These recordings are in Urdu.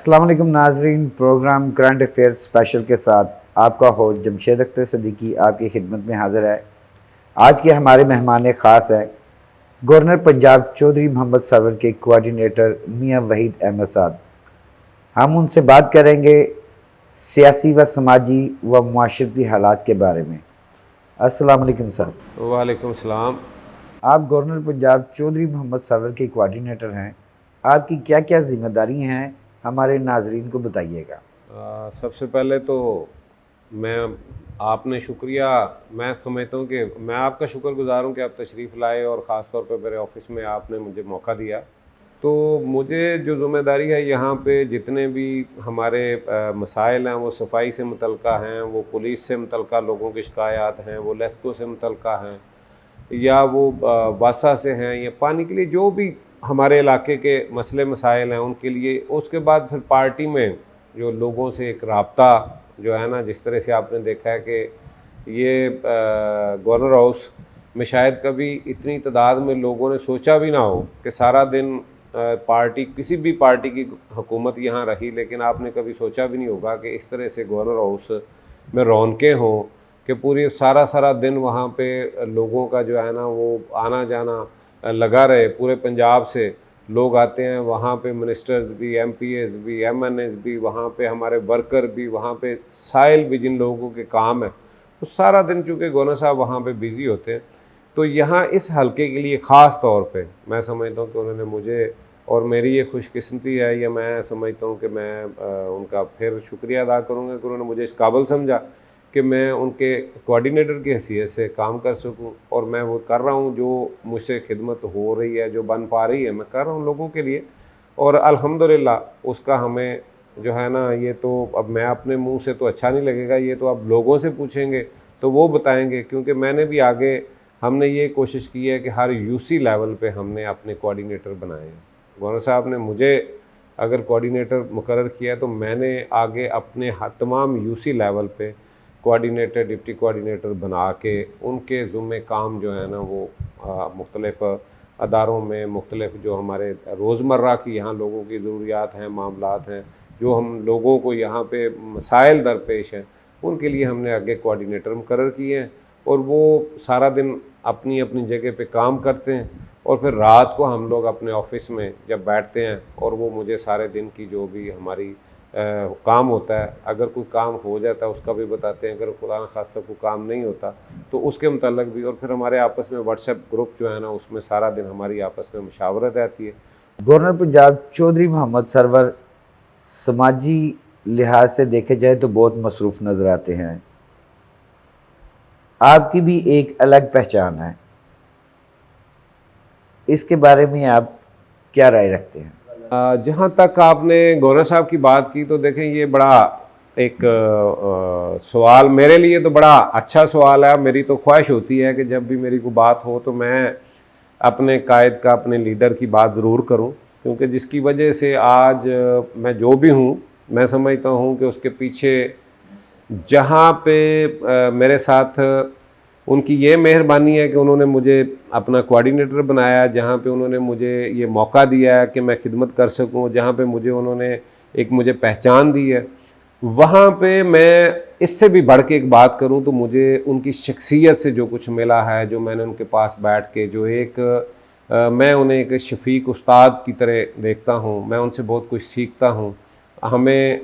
السلام علیکم ناظرین، پروگرام کرنٹ افیئر اسپیشل کے ساتھ آپ کا ہوسٹ جمشید اختر صدیقی آپ کی خدمت میں حاضر ہے۔ آج کے ہمارے مہمان خاص ہے گورنر پنجاب چودھری محمد سرور کے کوآرڈینیٹر میاں وحید احمد صاحب۔ ہم ان سے بات کریں گے سیاسی و سماجی و معاشرتی حالات کے بارے میں۔ السلام علیکم سر۔ وعلیکم السلام۔ آپ گورنر پنجاب چودھری محمد سرور کے کوآرڈینیٹر ہیں، آپ کی کیا کیا ذمہ داری ہیں ہمارے ناظرین کو بتائیے گا۔ سب سے پہلے تو آپ نے شکریہ، میں سمجھتا ہوں کہ میں آپ کا شکر گزار ہوں کہ آپ تشریف لائے اور خاص طور پہ میرے آفس میں آپ نے مجھے موقع دیا۔ تو مجھے جو ذمہ داری ہے یہاں پہ جتنے بھی ہمارے مسائل ہیں وہ صفائی سے متعلقہ ہیں، وہ پولیس سے متعلقہ لوگوں کی شکایات ہیں، وہ لیسکو سے متعلقہ ہیں، یا وہ واسا سے ہیں، یا پانی کے لیے جو بھی ہمارے علاقے کے مسئلے مسائل ہیں ان کے لیے۔ اس کے بعد پھر پارٹی میں جو لوگوں سے ایک رابطہ جو ہے نا، جس طرح سے آپ نے دیکھا ہے کہ یہ گورنر ہاؤس میں شاید کبھی اتنی تعداد میں لوگوں نے سوچا بھی نہ ہو کہ سارا دن پارٹی کسی بھی پارٹی کی حکومت یہاں رہی، لیکن آپ نے کبھی سوچا بھی نہیں ہوگا کہ اس طرح سے گورنر ہاؤس میں رونقیں ہوں کہ پوری سارا دن وہاں پہ لوگوں کا جو ہے نا وہ آنا جانا لگا رہے۔ پورے پنجاب سے لوگ آتے ہیں وہاں پہ، منسٹرز بھی، ایم پی ایز بھی، ایم این ایز بھی، وہاں پہ ہمارے ورکر بھی، وہاں پہ سائل بھی، جن لوگوں کے کام ہے وہ سارا دن، چونکہ گورنر صاحب وہاں پہ بیزی ہوتے ہیں، تو یہاں اس حلقے کے لیے خاص طور پہ میں سمجھتا ہوں کہ انہوں نے مجھے، اور میری یہ خوش قسمتی ہے، یا میں سمجھتا ہوں کہ میں ان کا پھر شکریہ ادا کروں گا کہ انہوں نے مجھے اس قابل سمجھا کہ میں ان کے کوآرڈینیٹر کی حیثیت سے کام کر سکوں، اور میں وہ کر رہا ہوں جو مجھ سے خدمت ہو رہی ہے، جو بن پا رہی ہے میں کر رہا ہوں لوگوں کے لیے، اور الحمدللہ اس کا ہمیں جو ہے نا، یہ تو اب میں اپنے منہ سے تو اچھا نہیں لگے گا، یہ تو اب لوگوں سے پوچھیں گے تو وہ بتائیں گے، کیونکہ میں نے بھی آگے ہم نے یہ کوشش کی ہے کہ ہر یو سی لیول پہ ہم نے اپنے کوآرڈینیٹر بنائے ہیں۔ گورنر صاحب نے مجھے اگر کوآرڈینیٹر مقرر کیا ہے تو میں نے آگے اپنے تمام یو سی لیول پہ کوآرڈینیٹر، ڈپٹی کوآرڈینیٹر بنا کے ان کے ذمہ کام جو ہے نا وہ مختلف اداروں میں، مختلف جو ہمارے روزمرہ کی یہاں لوگوں کی ضروریات ہیں، معاملات ہیں، جو ہم لوگوں کو یہاں پہ مسائل درپیش ہیں، ان کے لیے ہم نے آگے کوآرڈینیٹر مقرر کیے ہیں، اور وہ سارا دن اپنی اپنی جگہ پہ کام کرتے ہیں، اور پھر رات کو ہم لوگ اپنے آفس میں جب بیٹھتے ہیں اور وہ مجھے سارے دن کی جو بھی ہماری کام ہوتا ہے، اگر کوئی کام ہو جاتا ہے اس کا بھی بتاتے ہیں، اگر خدا نخواستہ کوئی کام نہیں ہوتا تو اس کے متعلق بھی، اور پھر ہمارے آپس میں واٹس ایپ گروپ جو ہے نا اس میں سارا دن ہماری آپس میں مشاورت رہتی ہے۔ گورنر پنجاب چودھری محمد سرور سماجی لحاظ سے دیکھے جائے تو بہت مصروف نظر آتے ہیں، آپ کی بھی ایک الگ پہچان ہے، اس کے بارے میں آپ کیا رائے رکھتے ہیں؟ جہاں تک آپ نے گورنر صاحب کی بات کی تو دیکھیں یہ بڑا ایک سوال میرے لیے تو بڑا اچھا سوال ہے۔ میری تو خواہش ہوتی ہے کہ جب بھی میری کوئی بات ہو تو میں اپنے قائد کا، اپنے لیڈر کی بات ضرور کروں، کیونکہ جس کی وجہ سے آج میں جو بھی ہوں، میں سمجھتا ہوں کہ اس کے پیچھے جہاں پہ میرے ساتھ ان کی یہ مہربانی ہے کہ انہوں نے مجھے اپنا کوآرڈینیٹر بنایا، جہاں پہ انہوں نے مجھے یہ موقع دیا ہے کہ میں خدمت کر سکوں، جہاں پہ انہوں نے مجھے پہچان دی ہے، وہاں پہ میں اس سے بھی بڑھ کے ایک بات کروں تو مجھے ان کی شخصیت سے جو کچھ ملا ہے، جو میں نے ان کے پاس بیٹھ کے جو میں انہیں ایک شفیق استاد کی طرح دیکھتا ہوں، میں ان سے بہت کچھ سیکھتا ہوں ہمیں۔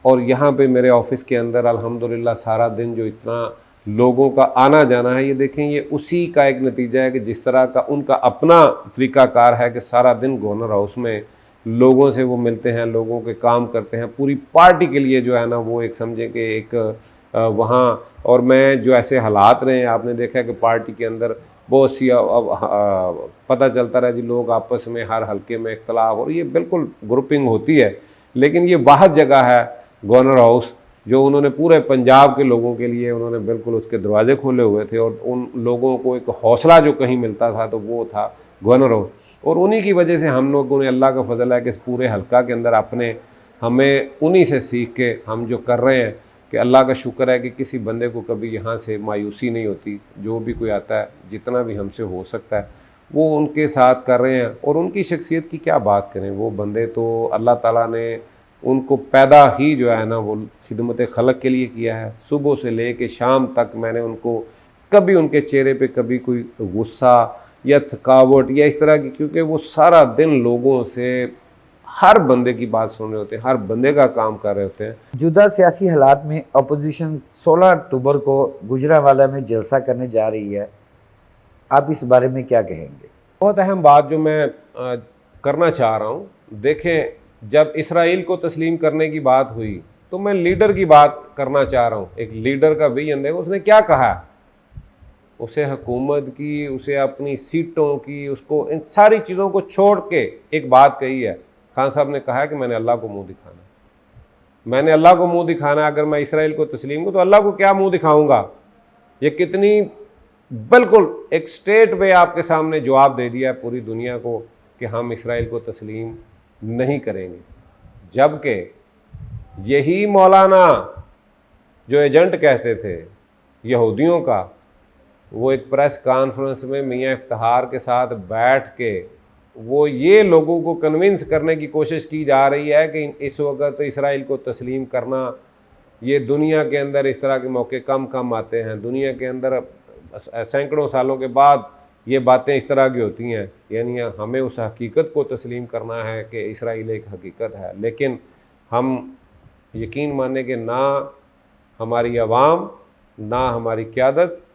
اور یہاں پہ میرے آفس کے اندر الحمدللہ سارا دن جو اتنا لوگوں کا آنا جانا ہے، یہ دیکھیں یہ اسی کا ایک نتیجہ ہے کہ جس طرح کا ان کا اپنا طریقہ کار ہے کہ سارا دن گورنر ہاؤس میں لوگوں سے وہ ملتے ہیں، لوگوں کے کام کرتے ہیں، پوری پارٹی کے لیے جو ہے نا وہ ایک سمجھیں کہ ایک وہاں، اور میں جو ایسے حالات رہے ہیں آپ نے دیکھا کہ پارٹی کے اندر بہت سی پتہ چلتا رہا جی لوگ آپس میں ہر حلقے میں اختلاف، اور یہ بالکل گروپنگ ہوتی ہے، لیکن یہ واحد جگہ ہے گورنر ہاؤس جو انہوں نے پورے پنجاب کے لوگوں کے لیے انہوں نے بالکل اس کے دروازے کھولے ہوئے تھے، اور ان لوگوں کو ایک حوصلہ جو کہیں ملتا تھا تو وہ تھا گورنر ہاؤس، اور انہی کی وجہ سے ہم لوگوں نے، اللہ کا فضل ہے کہ پورے حلقہ کے اندر ہمیں انہی سے سیکھ کے ہم جو کر رہے ہیں کہ اللہ کا شکر ہے کہ کسی بندے کو کبھی یہاں سے مایوسی نہیں ہوتی، جو بھی کوئی آتا ہے جتنا بھی ہم سے ہو سکتا ہے وہ ان کے ساتھ کر رہے ہیں، اور ان کی شخصیت کی کیا بات کریں، وہ بندے تو اللہ تعالیٰ نے ان کو پیدا ہی جو ہے نا وہ خدمت خلق کے لیے کیا ہے. صبح سے لے کے شام تک میں نے ان کو کبھی ان کے چہرے پہ کبھی کوئی غصہ یا تھکاوٹ یا اس طرح کی، کیونکہ وہ سارا دن لوگوں سے ہر بندے کی بات سن رہے ہوتے ہیں، ہر بندے کا کام کر رہے ہوتے ہیں. موجودہ سیاسی حالات میں اپوزیشن 16 اکتوبر کو گجرانوالہ میں جلسہ کرنے جا رہی ہے، آپ اس بارے میں کیا کہیں گے؟ بہت اہم بات جو میں کرنا چاہ رہا ہوں، دیکھیں جب اسرائیل کو تسلیم کرنے کی بات ہوئی تو میں لیڈر کی بات کرنا چاہ رہا ہوں. ایک لیڈر کا ویژن دیکھو اس نے کیا کہا، اسے حکومت کی، اسے اپنی سیٹوں کی، اس کو ان ساری چیزوں کو چھوڑ کے ایک بات کہی ہے. خان صاحب نے کہا کہ میں نے اللہ کو منہ دکھانا، میں نے اللہ کو منہ دکھانا. اگر میں اسرائیل کو تسلیم ہوں تو اللہ کو کیا منہ دکھاؤں گا؟ یہ کتنی بالکل ایک سٹیٹ وے آپ کے سامنے جواب دے دیا ہے پوری دنیا کو کہ ہم اسرائیل کو تسلیم نہیں کریں گے. جبکہ یہی مولانا جو ایجنٹ کہتے تھے یہودیوں کا، وہ ایک پریس کانفرنس میں میاں افتخار کے ساتھ بیٹھ کے وہ یہ لوگوں کو کنونس کرنے کی کوشش کی جا رہی ہے کہ اس وقت اسرائیل کو تسلیم کرنا، یہ دنیا کے اندر اس طرح کے موقع کم آتے ہیں، دنیا کے اندر سینکڑوں سالوں کے بعد یہ باتیں اس طرح کی ہوتی ہیں. یعنی ہمیں اس حقیقت کو تسلیم کرنا ہے کہ اسرائیل ایک حقیقت ہے. لیکن ہم یقین مانیں کہ نہ ہماری عوام نہ ہماری قیادت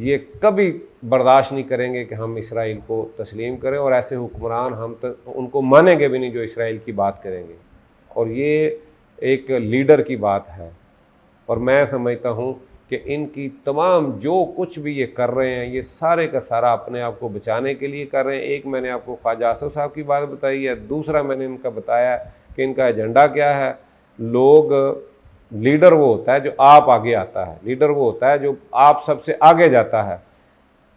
یہ کبھی برداشت نہیں کریں گے کہ ہم اسرائیل کو تسلیم کریں، اور ایسے حکمران ہم ان کو مانیں گے بھی نہیں جو اسرائیل کی بات کریں گے. اور یہ ایک لیڈر کی بات ہے، اور میں سمجھتا ہوں کہ ان کی تمام جو کچھ بھی یہ کر رہے ہیں یہ سارے کا سارا اپنے آپ کو بچانے کے لیے کر رہے ہیں. ایک میں نے آپ کو خواجہ آصف صاحب کی بات بتائی ہے، دوسرا میں نے ان کا بتایا کہ ان کا ایجنڈا کیا ہے. لیڈر وہ ہوتا ہے جو آپ آگے آتا ہے، لیڈر وہ ہوتا ہے جو آپ سب سے آگے جاتا ہے.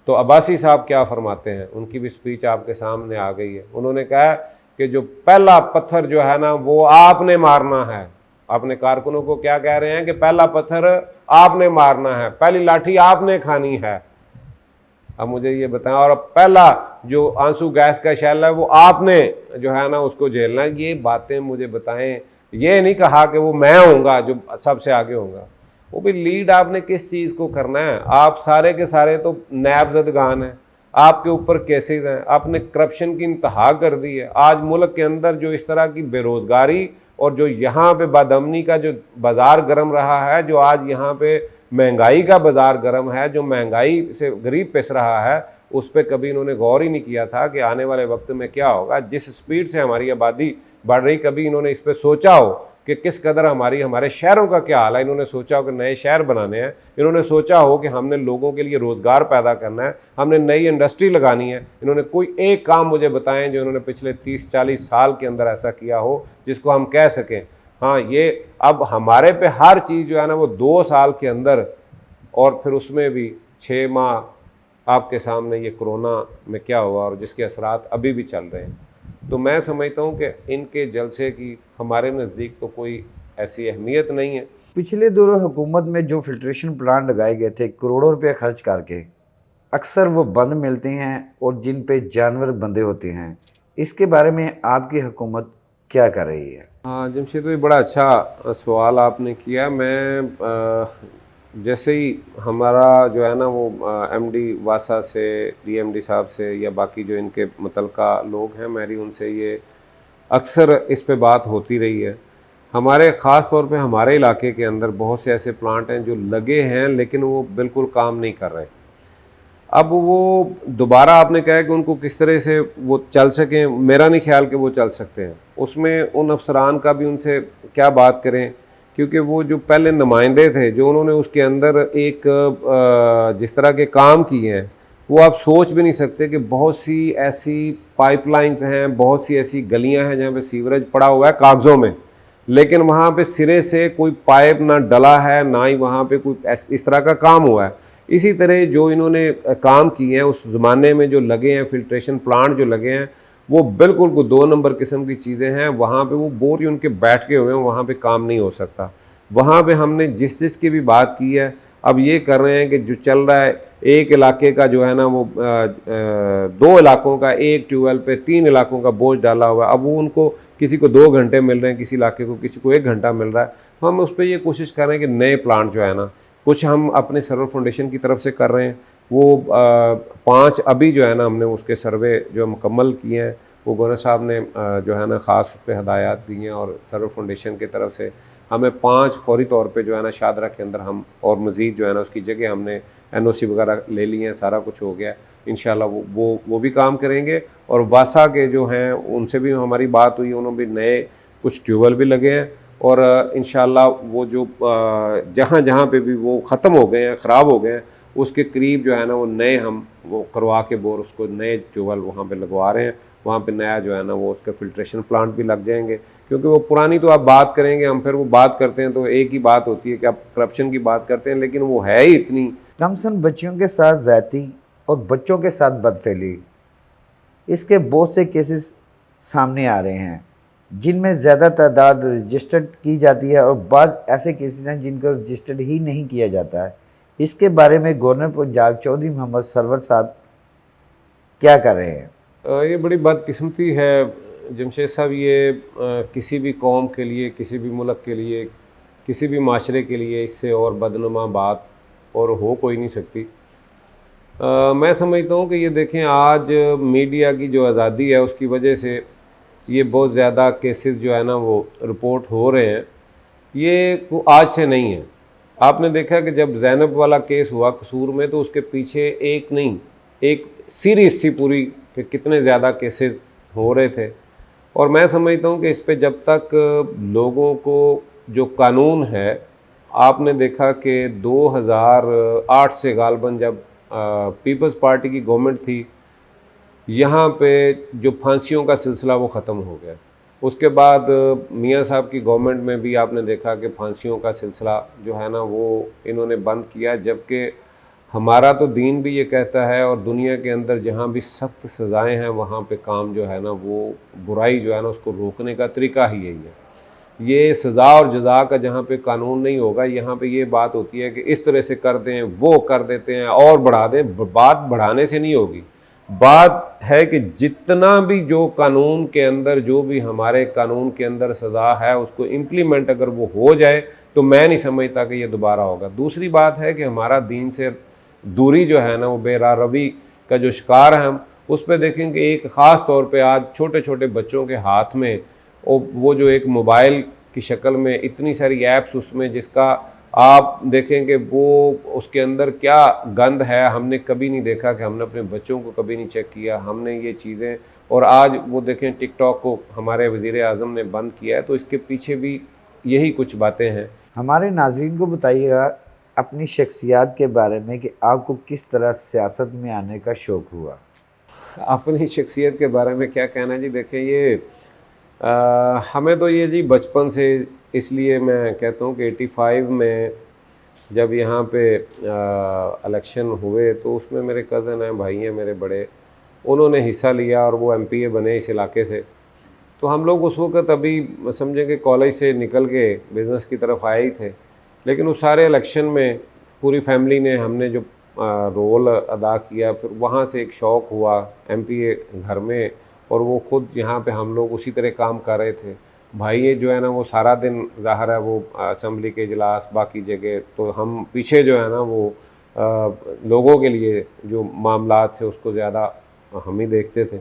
تو عباسی صاحب کیا فرماتے ہیں، ان کی بھی سپیچ آپ کے سامنے آ گئی ہے. انہوں نے کہا کہ جو پہلا پتھر جو ہے نا وہ آپ نے مارنا ہے. اپنے کارکنوں کو کیا کہہ رہے ہیں کہ پہلا پتھر آپ نے مارنا ہے، پہلی لاٹھی آپ نے کھانی ہے. اب مجھے یہ بتائیں، اور پہلا جو آنسو گیس کا شیل ہے وہ آپ نے جو ہے نا اس کو جھیلنا ہے. یہ باتیں مجھے بتائیں. یہ نہیں کہا کہ وہ میں ہوں گا جو سب سے آگے ہوں گا. وہ بھی لیڈ آپ نے کس چیز کو کرنا ہے؟ آپ سارے کے سارے تو نیب زدگان ہیں، آپ کے اوپر کیسز ہیں، آپ نے کرپشن کی انتہا کر دی ہے. آج ملک کے اندر جو اس طرح کی بے روزگاری اور جو یہاں پہ بدامنی کا جو بازار گرم رہا ہے، جو آج یہاں پہ مہنگائی کا بازار گرم ہے، جو مہنگائی سے غریب پس رہا ہے، اس پہ کبھی انہوں نے غور ہی نہیں کیا تھا کہ آنے والے وقت میں کیا ہوگا. جس سپیڈ سے ہماری آبادی بڑھ رہی، کبھی انہوں نے اس پہ سوچا ہو کہ کس قدر ہمارے شہروں کا کیا حال ہے؟ انہوں نے سوچا ہو کہ نئے شہر بنانے ہیں، انہوں نے سوچا ہو کہ ہم نے لوگوں کے لیے روزگار پیدا کرنا ہے، ہم نے نئی انڈسٹری لگانی ہے. انہوں نے کوئی ایک کام مجھے بتائیں جو انہوں نے پچھلے 30-40 سال کے اندر ایسا کیا ہو جس کو ہم کہہ سکیں ہاں یہ اب ہمارے پہ ہر چیز جو ہے نا وہ 2 سال کے اندر، اور پھر اس میں بھی 6 ماہ آپ کے سامنے یہ کرونا میں کیا ہوا اور جس کے اثرات ابھی بھی چل رہے ہیں. تو میں سمجھتا ہوں کہ ان کے جلسے کی ہمارے نزدیک تو کوئی ایسی اہمیت نہیں ہے. پچھلے دور حکومت میں جو فلٹریشن پلانٹ لگائے گئے تھے کروڑوں روپے خرچ کر کے، اکثر وہ بند ملتے ہیں اور جن پہ جانور بندے ہوتے ہیں. اس کے بارے میں آپ کی حکومت کیا کر رہی ہے؟ ہاں جمشید بھائی، بڑا اچھا سوال آپ نے کیا. میں جیسے ہی ہمارا جو ہے نا وہ ایم ڈی واسا سے، ڈی ایم ڈی صاحب سے یا باقی جو ان کے متعلقہ لوگ ہیں، میری ان سے یہ اکثر اس پہ بات ہوتی رہی ہے. ہمارے خاص طور پہ ہمارے علاقے کے اندر بہت سے ایسے پلانٹ ہیں جو لگے ہیں لیکن وہ بالکل کام نہیں کر رہے. اب وہ دوبارہ آپ نے کہا کہ ان کو کس طرح سے وہ چل سکیں، میرا نہیں خیال کہ وہ چل سکتے ہیں. اس میں ان افسران کا بھی ان سے کیا بات کریں، کیونکہ وہ جو پہلے نمائندے تھے جو انہوں نے اس کے اندر ایک جس طرح کے کام کیے ہیں، وہ آپ سوچ بھی نہیں سکتے کہ بہت سی ایسی پائپ لائنز ہیں، بہت سی ایسی گلیاں ہیں جہاں پہ سیوریج پڑا ہوا ہے کاغذوں میں، لیکن وہاں پہ سرے سے کوئی پائپ نہ ڈلا ہے، نہ ہی وہاں پہ کوئی اس طرح کا کام ہوا ہے. اسی طرح جو انہوں نے کام کیے ہیں اس زمانے میں جو لگے ہیں فلٹریشن پلانٹ جو لگے ہیں، وہ بالکل کوئی 2 نمبر قسم کی چیزیں ہیں. وہاں پہ وہ بور ہی ان کے بیٹھ کے ہوئے ہیں، وہاں پہ کام نہیں ہو سکتا. وہاں پہ ہم نے جس کی بھی بات کی ہے، اب یہ کر رہے ہیں کہ جو چل رہا ہے ایک علاقے کا جو ہے نا وہ 2 علاقوں کا ایک ٹیوب ویل پہ 3 علاقوں کا بوجھ ڈالا ہوا ہے. اب وہ ان کو کسی کو 2 گھنٹے مل رہے ہیں کسی علاقے کو, کسی کو 1 گھنٹہ مل رہا ہے. تو ہم اس پہ یہ کوشش کر رہے ہیں کہ نئے پلانٹ جو ہے نا, کچھ ہم اپنے سرور فاؤنڈیشن کی طرف سے کر رہے ہیں, وہ 5 ابھی جو ہے نا ہم نے اس کے سروے جو مکمل کیے ہیں, وہ گورنر صاحب نے جو ہے نا خاص اس پہ ہدایات دی ہیں, اور سرور فاؤنڈیشن کی طرف سے ہمیں 5 فوری طور پہ جو ہے نا شاہدرہ کے اندر ہم, اور مزید جو ہے نا اس کی جگہ ہم نے NOC وغیرہ لے لی ہیں, سارا کچھ ہو گیا. انشاءاللہ وہ بھی کام کریں گے. اور واسا کے جو ہیں ان سے بھی ہماری بات ہوئی, انہوں بھی نئے کچھ ٹیوبویل بھی لگے ہیں, اور انشاءاللہ وہ جو جہاں جہاں پہ بھی وہ ختم ہو گئے ہیں, خراب ہو گئے ہیں, اس کے قریب جو ہے نا وہ نئے ہم وہ کروا کے بور اس کو نئے ٹیوبویل وہاں پہ لگوا رہے ہیں. وہاں پہ نیا جو ہے نا وہ اس کے فلٹریشن پلانٹ بھی لگ جائیں گے, کیونکہ وہ پرانی تو آپ بات کریں گے, ہم پھر وہ بات کرتے ہیں تو ایک ہی بات ہوتی ہے کہ آپ کرپشن کی بات کرتے ہیں, لیکن وہ ہے ہی اتنی. کم سن بچیوں کے ساتھ زیادتی اور بچوں کے ساتھ بدفعلی, اس کے بہت سے کیسز سامنے آ رہے ہیں جن میں زیادہ تعداد رجسٹرڈ کی جاتی ہے, اور بعض ایسے کیسز ہیں جن کو رجسٹرڈ ہی نہیں کیا جاتا ہے. اس کے بارے میں گورنر پنجاب چودھری محمد سرور صاحب کیا کر رہے ہیں؟ یہ بڑی بدقسمتی ہے جمشید صاحب, یہ کسی بھی قوم کے لیے, کسی بھی ملک کے لیے, کسی بھی معاشرے کے لیے اس سے اور بدنما بات اور ہو کوئی نہیں سکتی. میں سمجھتا ہوں کہ یہ دیکھیں, آج میڈیا کی جو آزادی ہے اس کی وجہ سے یہ بہت زیادہ کیسز جو ہے نا وہ رپورٹ ہو رہے ہیں. یہ آج سے نہیں ہے. آپ نے دیکھا کہ جب زینب والا کیس ہوا قصور میں, تو اس کے پیچھے ایک نہیں ایک سیریز تھی پوری کہ کتنے زیادہ کیسز ہو رہے تھے. اور میں سمجھتا ہوں کہ اس پہ جب تک لوگوں کو جو قانون ہے, آپ نے دیکھا کہ 2008 سے غالباً جب پیپلز پارٹی کی گورنمنٹ تھی, یہاں پہ جو پھانسیوں کا سلسلہ وہ ختم ہو گیا. اس کے بعد میاں صاحب کی گورنمنٹ میں بھی آپ نے دیکھا کہ پھانسیوں کا سلسلہ جو ہے نا وہ انہوں نے بند کیا, جبکہ ہمارا تو دین بھی یہ کہتا ہے, اور دنیا کے اندر جہاں بھی سخت سزائیں ہیں وہاں پہ کام جو ہے نا وہ برائی جو ہے نا اس کو روکنے کا طریقہ ہی یہی ہے. یہ سزا اور جزا کا جہاں پہ قانون نہیں ہوگا, یہاں پہ یہ بات ہوتی ہے کہ اس طرح سے کر دیں, وہ کر دیتے ہیں اور بڑھا دیں. بات بڑھانے سے نہیں ہوگی, بات ہے کہ جتنا بھی جو قانون کے اندر, جو بھی ہمارے قانون کے اندر سزا ہے اس کو امپلیمنٹ اگر وہ ہو جائے تو میں نہیں سمجھتا کہ یہ دوبارہ ہوگا. دوسری بات ہے کہ ہمارا دین سے دوری جو ہے نا وہ بے راہ روی کا جو شکار ہے ہم, اس پہ دیکھیں کہ ایک خاص طور پہ آج چھوٹے چھوٹے بچوں کے ہاتھ میں وہ جو ایک موبائل کی شکل میں اتنی ساری ایپس اس میں, جس کا آپ دیکھیں کہ وہ اس کے اندر کیا گند ہے, ہم نے کبھی نہیں دیکھا کہ ہم نے اپنے بچوں کو کبھی نہیں چیک کیا ہم نے یہ چیزیں. اور آج وہ دیکھیں ٹک ٹاک کو ہمارے وزیر اعظم نے بند کیا ہے, تو اس کے پیچھے بھی یہی کچھ باتیں ہیں. ہمارے ناظرین کو بتائیے گا اپنی شخصیات کے بارے میں کہ آپ کو کس طرح سیاست میں آنے کا شوق ہوا. اپنی شخصیت کے بارے میں کیا کہنا جی, دیکھیں یہ ہمیں تو یہ جی بچپن سے, اس لیے میں کہتا ہوں کہ 85 میں جب یہاں پہ الیکشن ہوئے تو اس میں میرے کزن ہیں, بھائی ہیں میرے بڑے, انہوں نے حصہ لیا اور وہ MPA بنے اس علاقے سے. تو ہم لوگ اس وقت ابھی سمجھیں کہ کالج سے نکل کے بزنس کی طرف آئے ہی تھے, لیکن اس سارے الیکشن میں پوری فیملی نے, ہم نے جو رول ادا کیا, پھر وہاں سے ایک شوق ہوا MPA گھر میں, اور وہ خود یہاں پہ ہم لوگ اسی طرح کام کر رہے تھے. بھائی جو ہے نا وہ سارا دن ظاہر ہے وہ اسمبلی کے اجلاس باقی جگہ, تو ہم پیچھے جو ہے نا وہ لوگوں کے لیے جو معاملات تھے اس کو زیادہ ہم ہی دیکھتے تھے.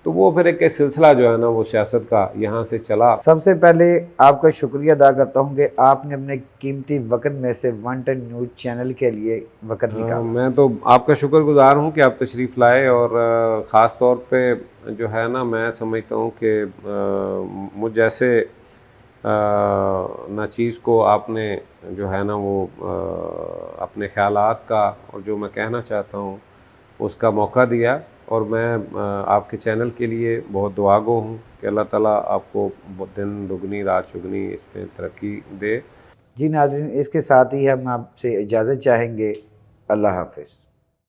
تو وہ پھر ایک سلسلہ جو ہے نا وہ سیاست کا یہاں سے چلا. سب سے پہلے آپ کا شکریہ ادا کرتا ہوں کہ آپ نے اپنے قیمتی وقت میں سے 110 نیوز چینل کے لیے وقت نکالا. میں تو آپ کا شکر گزار ہوں کہ آپ تشریف لائے, اور خاص طور پہ جو ہے نا میں سمجھتا ہوں کہ مجھ جیسے ناچیز کو آپ نے جو ہے نا وہ اپنے خیالات کا اور جو میں کہنا چاہتا ہوں اس کا موقع دیا, اور میں آپ کے چینل کے لیے بہت دعا گو ہوں کہ اللہ تعالیٰ آپ کو دن دگنی رات چگنی اس میں ترقی دے. جی ناظرین, اس کے ساتھ ہی ہم آپ سے اجازت چاہیں گے. اللہ حافظ.